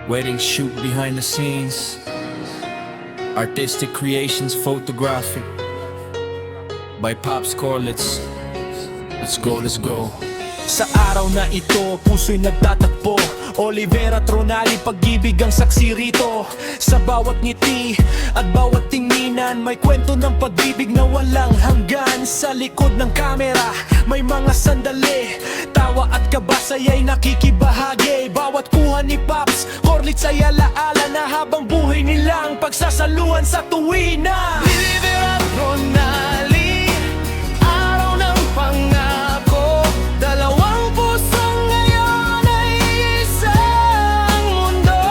Wedding shoot behind the scenes, artistic creations photographic by Pops Corlitz. Let's go, let's go. Sa araw na ito, puso'y nagtatakbo. Olivera Tronali, pag-ibig ang saksi rito. Sa bawat ngiti at bawat tinginan, may kwento ng pag-ibig na walang hanggan. Sa likod ng kamera, may mga sandali, tawa at kabasaya'y nakikibahagi. Bawat kuha ni Pops Corlitz ay alaala na habang buhay nilang pagsasaluhan sa tuwina. Olivera Tronali, araw ng pangako. Dalawang puso ngayon ay isang mundo.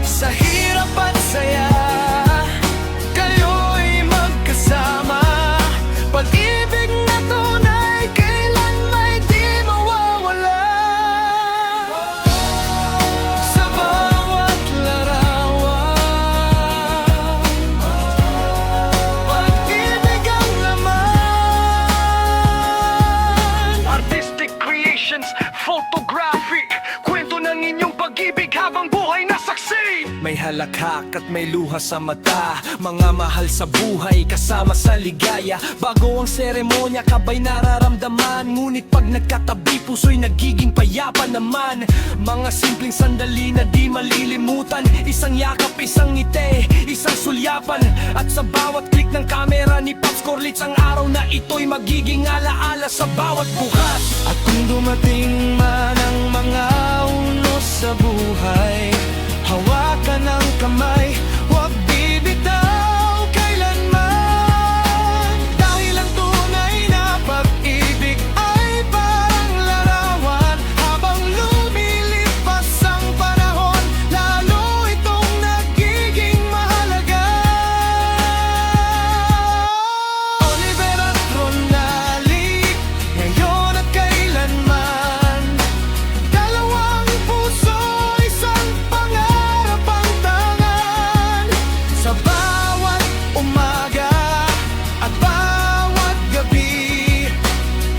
Sa hirap at saya, kayo'y magkasama. Pag-ibig na tunay, kailan may di mawawala. Sa bawat larawan, pag-ibig ang laman. Artistic creations, photographic, kwento ng inyong pag-ibig habang buhay na saksi. May halakhak at may luha sa mata, mga mahal sa buhay kasama sa ligaya. Bago ang seremonya, kabay nararamdaman, ngunit pag nagkatabi, puso'y nagiging payapa naman. Mga simpleng sandali na di malilimutan, isang yakap, isang ngiti, isang sulyapan. At sa bawat click ng kamera ni Pops Corlitz, ang araw na ito'y magiging alaala sa bawat bukas. At kung dumating man ang mga unos sa buhay, hawakan ang kamay, huwag bibitaw kailanman. Dahil ang tunay na pag-ibig ay parang larawan. Habang lumilipas ang panahon, lalo itong nagiging mahalaga. Olivera Tronali, ngayon at kailanman. Dalawang puso, isang pangarap ang tangan. Sa bawat umaga at bawat gabi,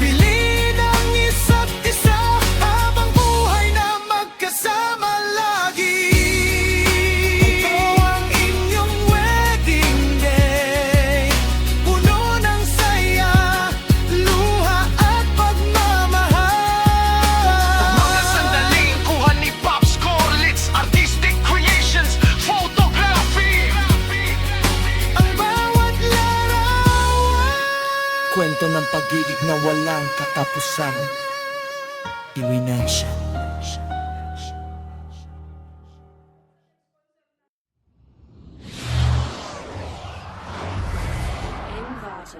piliin ang isa't isa habang buhay na magkasama lagi. Ito ang inyong wedding day, puno ng saya, luha at pagmamahal. Mga sandaling kuha ni Pops Corlitz, artistic creations, photography, ang bawat larawan. Kwento ng pag-ibig na walang katapusan. Iwinensya. Envato.